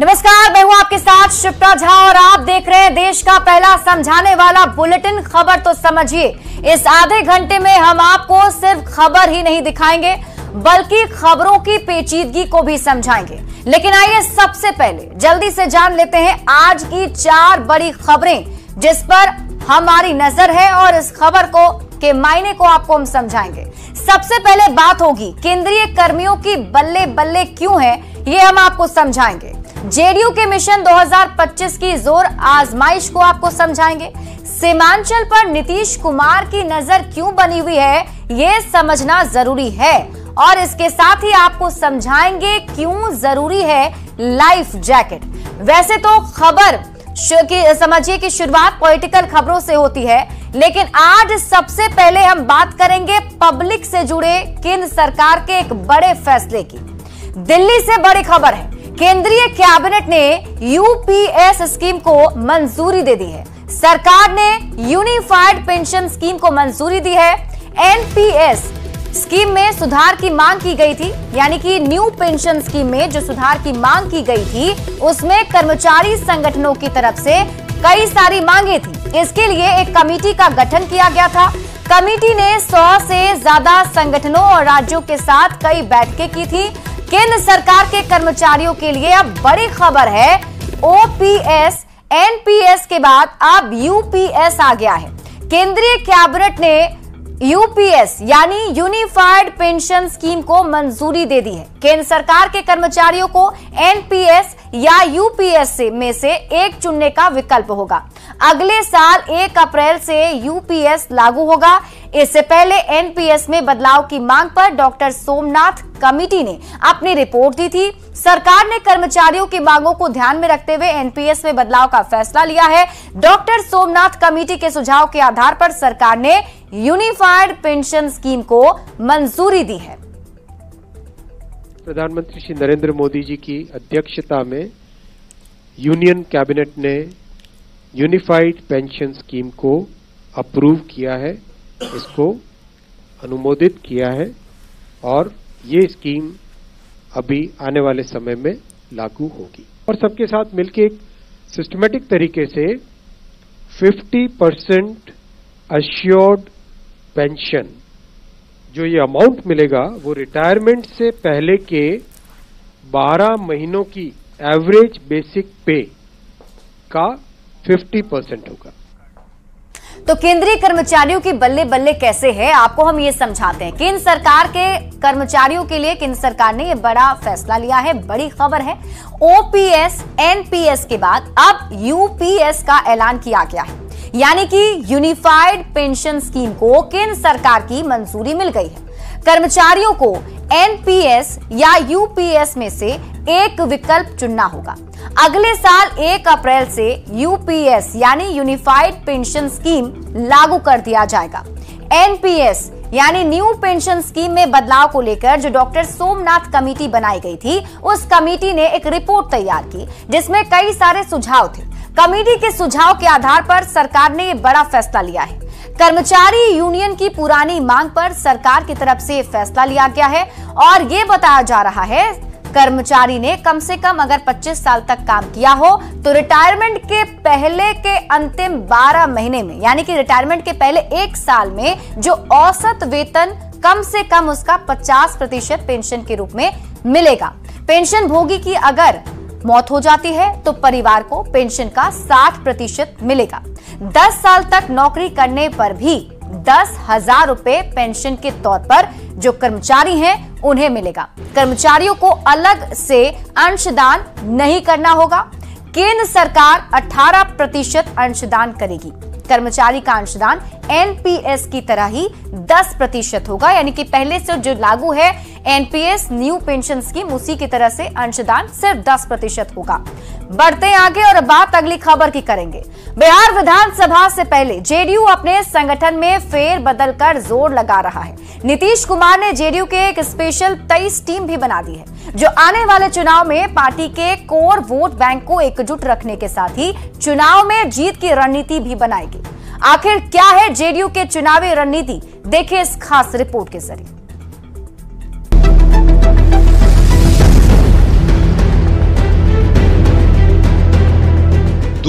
नमस्कार, मैं हूं आपके साथ शिप्रा झा और आप देख रहे हैं देश का पहला समझाने वाला बुलेटिन। खबर तो समझिए, इस आधे घंटे में हम आपको सिर्फ खबर ही नहीं दिखाएंगे बल्कि खबरों की पेचीदगी को भी समझाएंगे। लेकिन आइए सबसे पहले जल्दी से जान लेते हैं आज की 4 बड़ी खबरें जिस पर हमारी नजर है और इस खबर को के मायने को आपको हम समझाएंगे। सबसे पहले बात होगी केंद्रीय कर्मियों की बल्ले बल्ले क्यों है, ये हम आपको समझाएंगे। जेडीयू के मिशन 2025 की जोर आजमाइश को आपको समझाएंगे। सीमांचल पर नीतीश कुमार की नजर क्यों बनी हुई है, ये समझना जरूरी है और इसके साथ ही आपको समझाएंगे क्यों जरूरी है लाइफ जैकेट। वैसे तो खबर समझिए कि शुरुआत पॉलिटिकल खबरों से होती है, लेकिन आज सबसे पहले हम बात करेंगे पब्लिक से जुड़े केंद्र सरकार के एक बड़े फैसले की। दिल्ली से बड़ी खबर है, केंद्रीय कैबिनेट ने यूपीएस स्कीम को मंजूरी दे दी है। सरकार ने यूनिफाइड पेंशन स्कीम को मंजूरी दी है। एनपीएस स्कीम में सुधार की मांग की गई थी, यानी कि न्यू पेंशन स्कीम में जो सुधार की मांग की गई थी उसमें कर्मचारी संगठनों की तरफ से कई सारी मांगे थी। इसके लिए एक कमेटी का गठन किया गया था। कमेटी ने 100 से ज्यादा संगठनों और राज्यों के साथ कई बैठकें की थी। केंद्र सरकार के कर्मचारियों के लिए अब बड़ी खबर है, ओपीएस एनपीएस के बाद अब यूपीएस आ गया है। केंद्रीय कैबिनेट ने यूपीएस यानी यूनिफाइड पेंशन स्कीम को मंजूरी दे दी है। केंद्र सरकार के कर्मचारियों को एनपीएस या यूपीएस में से एक चुनने का विकल्प होगा। अगले साल 1 अप्रैल से यूपीएस लागू होगा। इससे पहले एनपीएस में बदलाव की मांग पर डॉक्टर सोमनाथ कमेटी ने अपनी रिपोर्ट दी थी। सरकार ने कर्मचारियों की मांगों को ध्यान में रखते हुए एनपीएस में बदलाव का फैसला लिया है। डॉक्टर सोमनाथ कमेटी के सुझाव के आधार पर सरकार ने यूनिफाइड पेंशन स्कीम को मंजूरी दी है। प्रधानमंत्री श्री नरेंद्र मोदी जी की अध्यक्षता में यूनियन कैबिनेट ने यूनिफाइड पेंशन स्कीम को अप्रूव किया है, इसको अनुमोदित किया है और ये स्कीम अभी आने वाले समय में लागू होगी और सबके साथ मिलकर एक सिस्टमेटिक तरीके से 50% अश्योर्ड पेंशन जो ये अमाउंट मिलेगा वो रिटायरमेंट से पहले के 12 महीनों की एवरेज बेसिक पे का 50% होगा। तो केंद्रीय कर्मचारियों की बल्ले बल्ले कैसे है, आपको हम ये समझाते हैं। केंद्र सरकार के कर्मचारियों के लिए केंद्र सरकार ने ये बड़ा फैसला लिया है, बड़ी खबर है। ओपीएस एनपीएस के बाद अब यूपीएस का ऐलान किया गया है, यानी कि यूनिफाइड पेंशन स्कीम को केंद्र सरकार की मंजूरी मिल गई है। कर्मचारियों को एनपीएस या यूपीएस में से एक विकल्प चुनना होगा। अगले साल 1 अप्रैल से यूपीएस यानी यूनिफाइड पेंशन स्कीम लागू कर दिया जाएगा। एनपीएस यानी न्यू पेंशन स्कीम में बदलाव को लेकर जो डॉक्टर सोमनाथ कमेटी बनाई गई थी, उस कमेटी ने एक रिपोर्ट तैयार की जिसमें कई सारे सुझाव थे। कमेटी के सुझाव के आधार पर सरकार ने यह बड़ा फैसला लिया है। कर्मचारी यूनियन की पुरानी मांग पर सरकार की तरफ से फैसला लिया गया है और ये बताया जा रहा है कर्मचारी ने कम से कम अगर 25 साल तक काम किया हो तो रिटायरमेंट के पहले के अंतिम 12 महीने में, यानी कि रिटायरमेंट के पहले 1 साल में जो औसत वेतन कम से कम उसका 50% पेंशन के रूप में मिलेगा। पेंशन भोगी की अगर मौत हो जाती है तो परिवार को पेंशन का 60% मिलेगा। 10 साल तक नौकरी करने पर भी 10,000 रुपए पेंशन के तौर पर जो कर्मचारी हैं उन्हें मिलेगा। कर्मचारियों को अलग से अंशदान नहीं करना होगा। केंद्र सरकार 18% अंशदान करेगी। कर्मचारी का अंशदान एनपीएस की तरह ही 10% होगा, यानी कि पहले से जो लागू है एनपीएस न्यू पेंशन स्कीम उसी की तरह से अंशदान सिर्फ 10% होगा। बढ़ते हैं आगे और बात अगली खबर की करेंगे। बिहार विधानसभा से पहले जेडीयू अपने संगठन में फेर बदल कर जोर लगा रहा है। नीतीश कुमार ने जेडीयू के एक स्पेशल 23 टीम भी बना दी है जो आने वाले चुनाव में पार्टी के कोर वोट बैंक को एकजुट रखने के साथ ही चुनाव में जीत की रणनीति भी बनाएगी। आखिर क्या है जेडीयू के चुनावी रणनीति, देखिए इस खास रिपोर्ट के जरिए।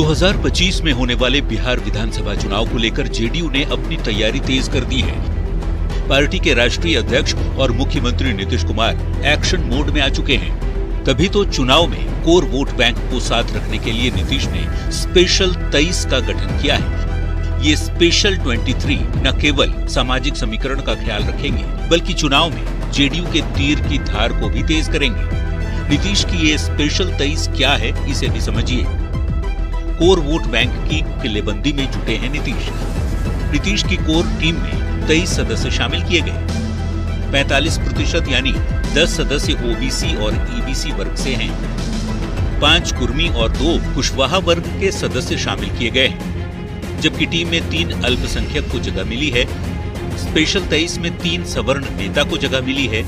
2025 में होने वाले बिहार विधानसभा चुनाव को लेकर जेडीयू ने अपनी तैयारी तेज कर दी है। पार्टी के राष्ट्रीय अध्यक्ष और मुख्यमंत्री नीतीश कुमार एक्शन मोड में आ चुके हैं। तभी तो चुनाव में कोर वोट बैंक को साथ रखने के लिए नीतीश ने स्पेशल 23 का गठन किया है। ये स्पेशल 23 न केवल सामाजिक समीकरण का ख्याल रखेंगे, बल्कि चुनाव में जेडीयू के तीर की धार को भी तेज करेंगे। नीतीश की ये स्पेशल 23 क्या है, इसे भी समझिए। कोर वोट बैंक की किलेबंदी में जुटे हैं नीतीश की कोर टीम में 23 सदस्य शामिल किए गए। 45% यानी 10 सदस्य ओबीसी और ईबीसी वर्ग से हैं। 5 कुर्मी और 2 कुशवाहा वर्ग के सदस्य शामिल किए गए हैं, जबकि टीम में 3 अल्पसंख्यक को जगह मिली है। स्पेशल 23 में 3 सवर्ण नेता को जगह मिली है,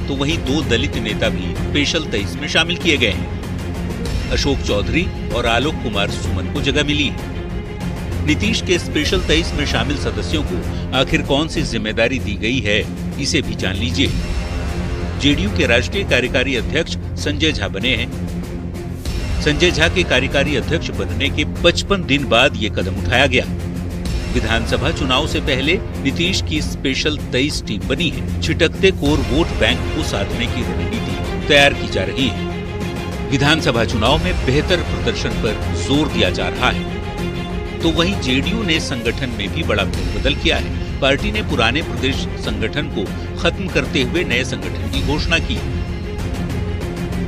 तो वहीं 2 दलित नेता भी स्पेशल 23 में शामिल किए गए हैं। अशोक चौधरी और आलोक कुमार सुमन को जगह मिली है। नीतीश के स्पेशल 23 में शामिल सदस्यों को आखिर कौन सी जिम्मेदारी दी गई है, इसे भी जान लीजिए। जेडीयू के राष्ट्रीय कार्यकारी अध्यक्ष संजय झा बने हैं। संजय झा के कार्यकारी अध्यक्ष बनने के 55 दिन बाद ये कदम उठाया गया। विधानसभा चुनाव से पहले नीतीश की स्पेशल 23 टीम बनी है। छिटकते कोर वोट बैंक को साधने की रणनीति तैयार की जा रही है। विधानसभा चुनाव में बेहतर प्रदर्शन पर जोर दिया जा रहा है, तो वहीं जेडीयू ने संगठन में भी बड़ा फेरबदल किया है। पार्टी ने पुराने प्रदेश संगठन को खत्म करते हुए नए संगठन की घोषणा की।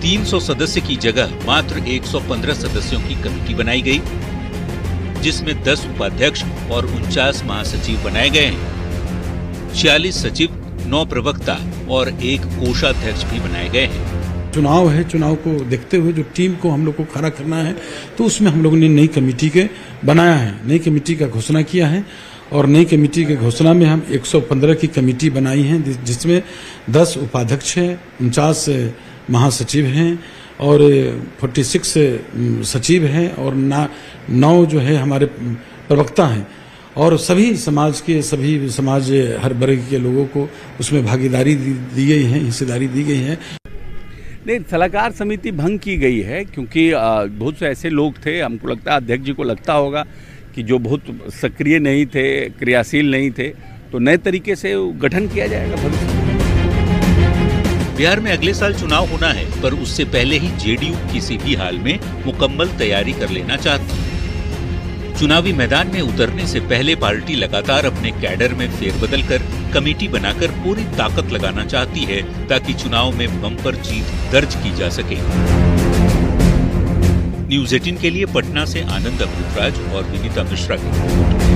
300 सदस्य की जगह मात्र 115 सदस्यों की कमेटी बनाई गई, जिसमें 10 उपाध्यक्ष और 49 महासचिव बनाए गए हैं। 46 सचिव, 9 प्रवक्ता और 1 कोषाध्यक्ष भी बनाए गए हैं। चुनाव है, चुनाव को देखते हुए जो टीम को हम लोग को खड़ा करना है, तो उसमें हम लोगों ने नई कमेटी के बनाया है, नई कमेटी का घोषणा किया है। और नई कमेटी के घोषणा में हम 115 की कमेटी बनाई है, जिसमें 10 उपाध्यक्ष हैं, 49 महासचिव हैं और 46 सचिव हैं और 9 जो है हमारे प्रवक्ता हैं। और सभी समाज हर वर्ग के लोगों को उसमें भागीदारी दी गई है, हिस्सेदारी दी गई है। नहीं, सलाहकार समिति भंग की गई है क्योंकि बहुत से ऐसे लोग थे, हमको लगता है अध्यक्ष जी को लगता होगा कि जो बहुत सक्रिय नहीं थे, क्रियाशील नहीं थे, तो नए तरीके से गठन किया जाएगा भविष्य में। बिहार में अगले साल चुनाव होना है, पर उससे पहले ही जेडीयू किसी भी हाल में मुकम्मल तैयारी कर लेना चाहती है। चुनावी मैदान में उतरने से पहले पार्टी लगातार अपने कैडर में फेरबदल कर कमेटी बनाकर पूरी ताकत लगाना चाहती है, ताकि चुनाव में बम्पर जीत दर्ज की जा सके। न्यूज़ 18 के लिए पटना से आनंद अमृतराज और विनीता मिश्रा की रिपोर्ट।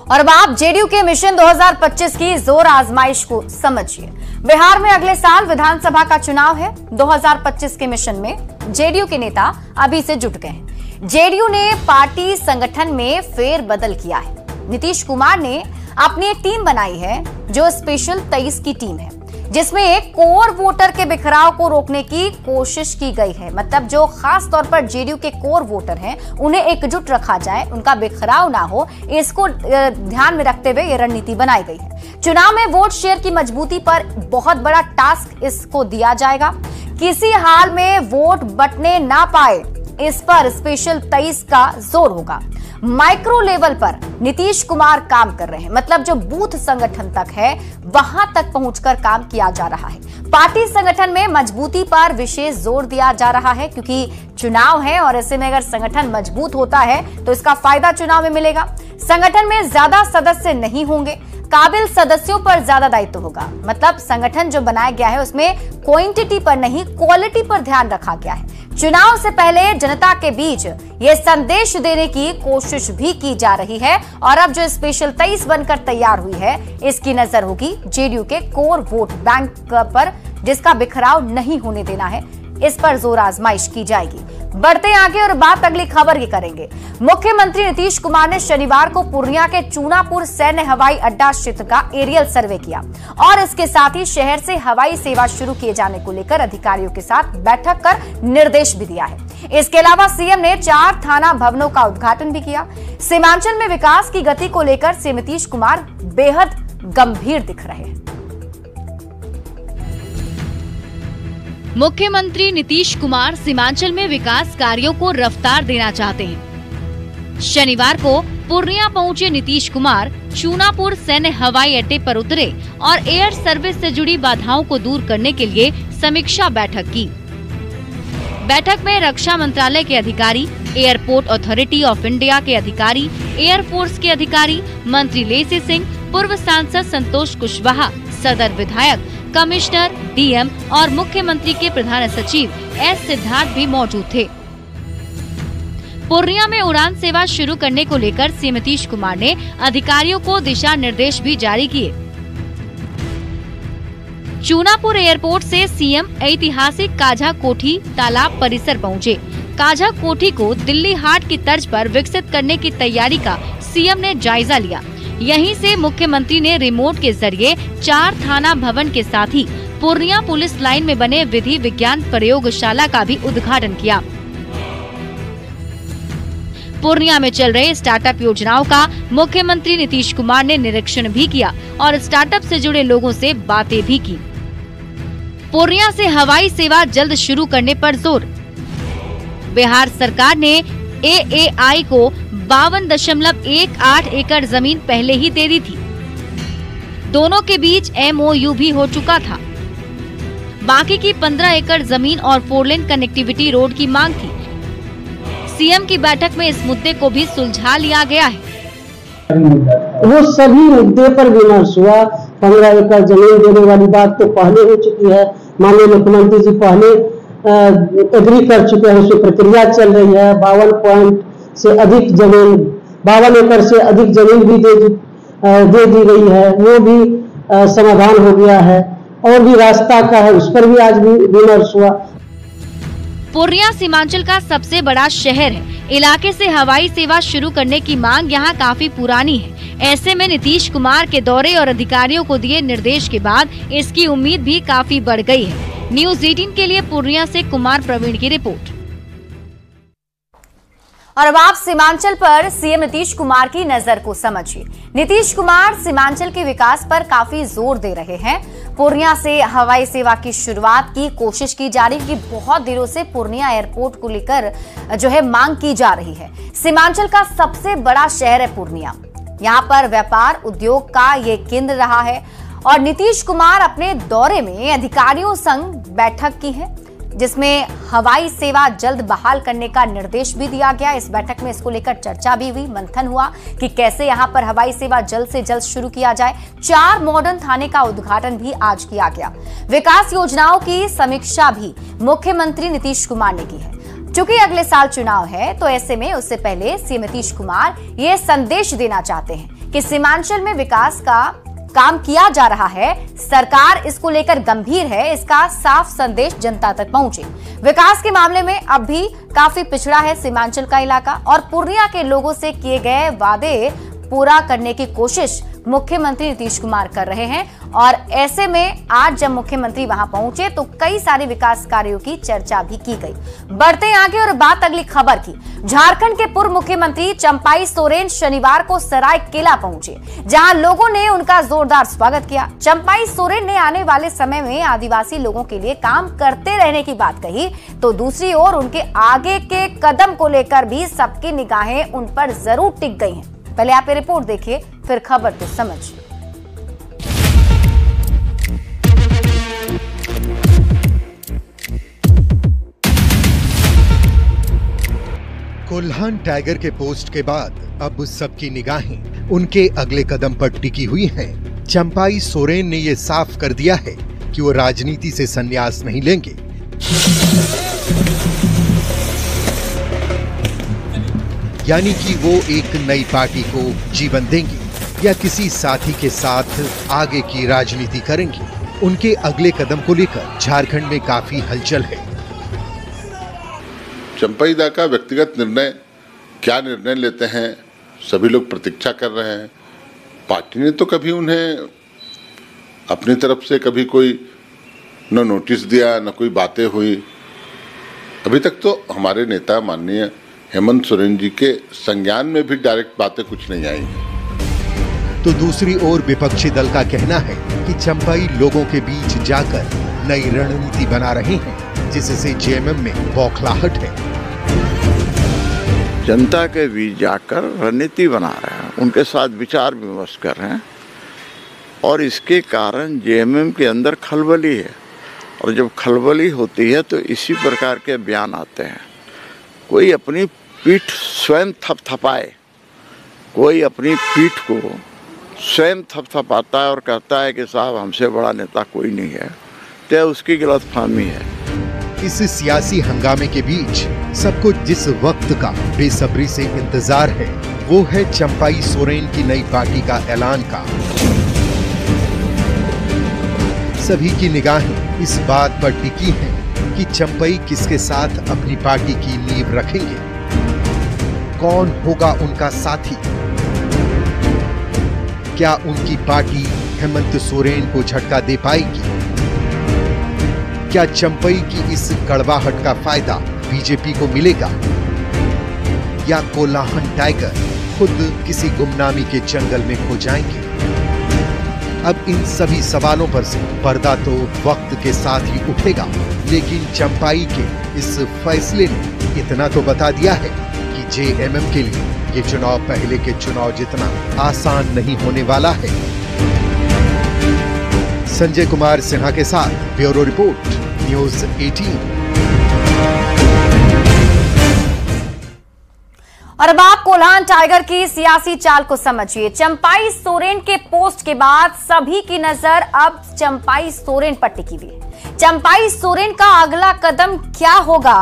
और अब आप जेडीयू के मिशन 2025 की जोर आजमाइश को समझिए। बिहार में अगले साल विधानसभा का चुनाव है। 2025 के मिशन में जेडीयू के नेता अभी से जुट गए हैं। जेडीयू ने पार्टी संगठन में फेरबदल किया है। नीतीश कुमार ने अपनी एक टीम बनाई है जो स्पेशल 23 की टीम है, जिसमें एक कोर वोटर के बिखराव को रोकने की कोशिश की गई है। मतलब जो खास तौर पर जेडीयू के कोर वोटर हैं, उन्हें एकजुट रखा जाए, उनका बिखराव ना हो, इसको ध्यान में रखते हुए ये रणनीति बनाई गई है। चुनाव में वोट शेयर की मजबूती पर बहुत बड़ा टास्क इसको दिया जाएगा। किसी हाल में वोट बंटने ना पाए, इस पर स्पेशल 23 का जोर होगा। माइक्रो लेवल पर नीतीश कुमार काम कर रहे हैं, मतलब जो बूथ संगठन तक है वहां तक पहुंचकर काम किया जा रहा है। पार्टी संगठन में मजबूती पर विशेष जोर दिया जा रहा है, क्योंकि चुनाव है और ऐसे में अगर संगठन मजबूत होता है तो इसका फायदा चुनाव में मिलेगा। संगठन में ज्यादा सदस्य नहीं होंगे, काबिल सदस्यों पर ज्यादा दायित्व होगा। मतलब संगठन जो बनाया गया है उसमें क्वांटिटी पर नहीं, क्वालिटी पर ध्यान रखा गया है। चुनाव से पहले जनता के बीच ये संदेश देने की कोशिश भी की जा रही है। और अब जो स्पेशल 23 बनकर तैयार हुई है, इसकी नजर होगी जेडीयू के कोर वोट बैंक पर, जिसका बिखराव नहीं होने देना है। इस पर जोर आजमाइश की जाएगी। बढ़ते आगे और बात अगली खबर की करेंगे। मुख्यमंत्री नीतीश कुमार ने शनिवार को पूर्णिया के चूनापुर सैन्य हवाई अड्डा क्षेत्र का एरियल सर्वे किया और इसके साथ ही शहर से हवाई सेवा शुरू किए जाने को लेकर अधिकारियों के साथ बैठक कर निर्देश भी दिया है। इसके अलावा सीएम ने 4 थाना भवनों का उद्घाटन भी किया। सीमांचल में विकास की गति को लेकर सीएम नीतीश कुमार बेहद गंभीर दिख रहे हैं। मुख्यमंत्री नीतीश कुमार सीमांचल में विकास कार्यों को रफ्तार देना चाहते हैं। शनिवार को पूर्णिया पहुंचे नीतीश कुमार चूनापुर सैन्य हवाई अड्डे पर उतरे और एयर सर्विस से जुड़ी बाधाओं को दूर करने के लिए समीक्षा बैठक की। बैठक में रक्षा मंत्रालय के अधिकारी, एयरपोर्ट अथॉरिटी ऑफ इंडिया के अधिकारी, एयरफोर्स के अधिकारी, मंत्री लेसी सिंह, पूर्व सांसद संतोष कुशवाहा, सदर विधायक, कमिश्नर, डीएम और मुख्यमंत्री के प्रधान सचिव एस सिद्धार्थ भी मौजूद थे। पूर्णिया में उड़ान सेवा शुरू करने को लेकर सीएम नीतीश कुमार ने अधिकारियों को दिशा निर्देश भी जारी किए। चूनापुर एयरपोर्ट से सीएम ऐतिहासिक काझा कोठी तालाब परिसर पहुंचे। काझा कोठी को दिल्ली हाट की तर्ज पर विकसित करने की तैयारी का सीएम ने जायजा लिया। यहीं से मुख्यमंत्री ने रिमोट के जरिए 4 थाना भवन के साथ ही पूर्णिया पुलिस लाइन में बने विधि विज्ञान प्रयोगशाला का भी उद्घाटन किया। पूर्णिया में चल रहे स्टार्टअप योजनाओं का मुख्यमंत्री नीतीश कुमार ने निरीक्षण भी किया और स्टार्टअप से जुड़े लोगों से बातें भी की। पूर्णिया से हवाई सेवा जल्द शुरू करने पर जोर। बिहार सरकार ने AAI को 52.18 एकड़ जमीन पहले ही दे दी थी। दोनों के बीच MOU भी हो चुका था। बाकी की 15 एकड़ जमीन और 4 लेन कनेक्टिविटी रोड की मांग थी। सीएम की बैठक में इस मुद्दे को भी सुलझा लिया गया है। वो सभी मुद्दे पर विमर्श हुआ। 15 एकड़ जमीन देने वाली बात तो पहले हो चुकी है। माननीय मुख्यमंत्री जी पहले एग्री कर चुके हैं, उसकी प्रक्रिया चल रही है। 52 एकड़ से अधिक जमीन भी दे दी गई है, वो भी समाधान हो गया है। और भी रास्ता का है, उस पर भी आज भी विमर्श हुआ। पूर्णिया सीमांचल का सबसे बड़ा शहर है। इलाके से हवाई सेवा शुरू करने की मांग यहाँ काफी पुरानी है। ऐसे में नीतीश कुमार के दौरे और अधिकारियों को दिए निर्देश के बाद इसकी उम्मीद भी काफी बढ़ गई है। न्यूज़ 18 के लिए पूर्णिया से कुमार प्रवीण की रिपोर्ट। और अब आप सीमांचल पर सीएम नीतीश कुमार की नजर को समझिए। नीतीश कुमार सीमांचल के विकास पर काफी जोर दे रहे हैं। पूर्णिया से हवाई सेवा की शुरुआत की कोशिश की जा रही है कि बहुत दिनों से पूर्णिया एयरपोर्ट को लेकर जो है मांग की जा रही है। सीमांचल का सबसे बड़ा शहर है पूर्णिया। यहाँ पर व्यापार उद्योग का ये केंद्र रहा है और नीतीश कुमार अपने दौरे में अधिकारियों संग बैठक की है, जिसमें हवाई सेवा जल्द बहाल करने का निर्देश भी दिया गया। इस बैठक में इसको लेकर चर्चा भी हुई, मंथन हुआ कि कैसे यहां पर हवाई सेवा जल्द से जल्द शुरू किया जाए। 4 मॉडर्न थाने का उद्घाटन भी आज किया गया। विकास योजनाओं की समीक्षा भी मुख्यमंत्री नीतीश कुमार ने की है। चूंकि अगले साल चुनाव है, तो ऐसे में उससे पहले सीएम नीतीश कुमार ये संदेश देना चाहते हैं कि सीमांचल में विकास का काम किया जा रहा है, सरकार इसको लेकर गंभीर है। इसका साफ संदेश जनता तक पहुंचे। विकास के मामले में अब भी काफी पिछड़ा है सीमांचल का इलाका और पूर्णिया के लोगों से किए गए वादे पूरा करने की कोशिश मुख्यमंत्री नीतीश कुमार कर रहे हैं। और ऐसे में आज जब मुख्यमंत्री वहां पहुंचे तो कई सारे विकास कार्यों की चर्चा भी की गई। बढ़ते आगे और बात अगली खबर की। झारखंड के पूर्व मुख्यमंत्री चंपाई सोरेन शनिवार को सरायकेला पहुंचे, जहां लोगों ने उनका जोरदार स्वागत किया। चंपाई सोरेन ने आने वाले समय में आदिवासी लोगों के लिए काम करते रहने की बात कही, तो दूसरी ओर उनके आगे के कदम को लेकर भी सबकी निगाहें उन पर जरूर टिक गई हैं। पहले आप ये रिपोर्ट देखिए, फिर खबर तो समझिए। कोल्हान टाइगर के पोस्ट के बाद अब सबकी निगाहें उनके अगले कदम पर टिकी हुई हैं। चंपाई सोरेन ने ये साफ कर दिया है कि वो राजनीति से संन्यास नहीं लेंगे। यानी कि वो एक नई पार्टी को जीवन देंगे या किसी साथी के साथ आगे की राजनीति करेंगे। उनके अगले कदम को लेकर झारखंड में काफी हलचल है। चंपाई दा का व्यक्तिगत निर्णय, क्या निर्णय लेते हैं, सभी लोग प्रतीक्षा कर रहे हैं। पार्टी ने तो कभी उन्हें अपनी तरफ से कभी कोई न नोटिस दिया, न कोई बातें हुई। अभी तक तो हमारे नेता माननीय हेमंत सोरेन जी के संज्ञान में भी डायरेक्ट बातें कुछ नहीं आई। तो दूसरी ओर विपक्षी दल का कहना है कि चंपाई लोगों के बीच जाकर नई रणनीति बना रहे हैं। जिससे जेएमएम में बौखलाहट है। जनता के बीच जाकर रणनीति बना रहे हैं, उनके साथ विचार विमर्श कर रहे हैं और इसके कारण जेएमएम के अंदर खलबली है। और जब खलबली होती है तो इसी प्रकार के बयान आते हैं। कोई अपनी पीठ स्वयं थपथपाए, कोई अपनी पीठ को स्वयं थपथपाता है और कहता है कि साहब हमसे बड़ा नेता कोई नहीं है, तो उसकी गलतफहमी है। इस सियासी हंगामे के बीच सबको जिस वक्त का बेसब्री से इंतजार है वो है चंपाई सोरेन की नई पार्टी का ऐलान का। सभी की निगाहें इस बात पर टिकी हैं कि चंपाई किसके साथ अपनी पार्टी की नींव रखेंगे, कौन होगा उनका साथी। क्या उनकी पार्टी हेमंत सोरेन को झटका दे पाएगी? क्या चंपाई की इस कड़वाहट का फायदा बीजेपी को मिलेगा या कोल्हान टाइगर खुद किसी गुमनामी के जंगल में खो जाएंगे? अब इन सभी सवालों पर से पर्दा तो वक्त के साथ ही उठेगा, लेकिन चंपाई के इस फैसले ने इतना तो बता दिया है कि जेएमएम के लिए ये चुनाव पहले के चुनाव जितना आसान नहीं होने वाला है। संजय कुमार सिन्हा के साथ ब्यूरो रिपोर्ट, न्यूज़ 18। और अब आप कोल्हान टाइगर की सियासी चाल को समझिए। चंपाई सोरेन के पोस्ट के बाद सभी की नजर अब चंपाई सोरेन पर टिकी हुई है। चंपाई सोरेन का अगला कदम क्या होगा,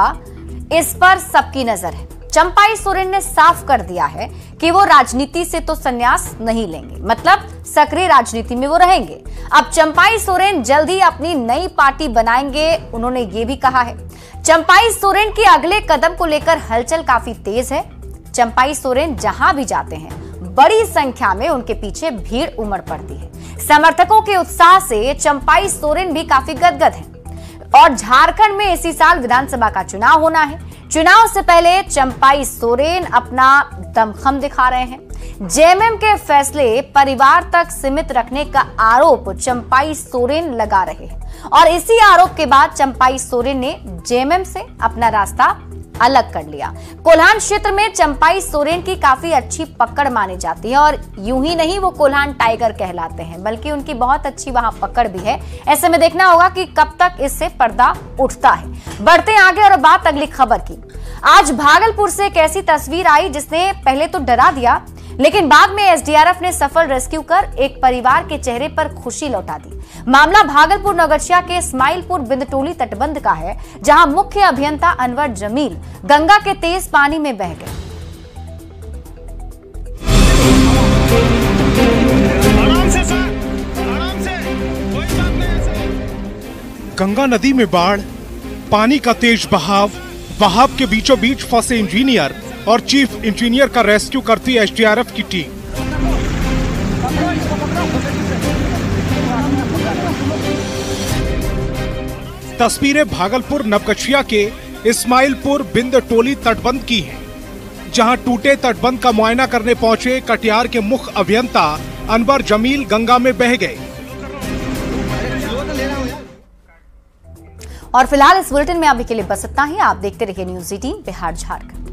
इस पर सबकी नजर है। चंपाई सोरेन ने साफ कर दिया है कि वो राजनीति से तो संन्यास नहीं लेंगे, मतलब सक्रिय राजनीति में वो रहेंगे। अब चंपाई सोरेन जल्द ही अपनी नई पार्टी बनाएंगे, उन्होंने ये भी कहा है। चंपाई सोरेन के अगले कदम को लेकर हलचल काफी तेज है। चंपाई सोरेन जहां भी जाते हैं बड़ी संख्या में उनके पीछे भीड़ उमड़ पड़ती है। समर्थकों के उत्साह से चंपाई सोरेन भी काफी गदगद हैं। और झारखंड में इसी साल विधानसभा का चुनाव होना है। चुनाव से पहले चंपाई सोरेन अपना दमखम दिखा रहे हैं। जेएमएम के फैसले परिवार तक सीमित रखने का आरोप चंपाई सोरेन लगा रहे हैं और इसी आरोप के बाद चंपाई सोरेन ने जेएमएम से अपना रास्ता अलग कर लिया। कोल्हान क्षेत्र में चंपाई सोरेन की काफी अच्छी पकड़ मानी जाती है और यूं ही नहीं वो कोल्हान टाइगर कहलाते हैं, बल्कि उनकी बहुत अच्छी वहां पकड़ भी है। ऐसे में देखना होगा कि कब तक इससे पर्दा उठता है। बढ़ते हैं आगे और बात अगली खबर की। आज भागलपुर से एक ऐसी तस्वीर आई जिसने पहले तो डरा दिया, लेकिन बाद में एसडीआरएफ ने सफल रेस्क्यू कर एक परिवार के चेहरे पर खुशी लौटा दी। मामला भागलपुर नगरचिया के इस्माइलपुर बिंदटोली तटबंध का है, जहां मुख्य अभियंता अनवर जमील गंगा के तेज पानी में बह गए। गंगा नदी में बाढ़, पानी का तेज बहाव के बीचों बीच फंसे इंजीनियर और चीफ इंजीनियर का रेस्क्यू करती एसडीआरएफ की टीम। तस्वीरें भागलपुर नवगछिया के इस्माइलपुर बिंदटोली तटबंध की हैं, जहां टूटे तटबंध का मुआयना करने पहुंचे कटिहार के मुख्य अभियंता अनवर जमील गंगा में बह गए। और फिलहाल इस बुलेटिन में अभी के लिए बस इतना ही। आप देखते रहिए न्यूज़ 18 बिहार झारखंड।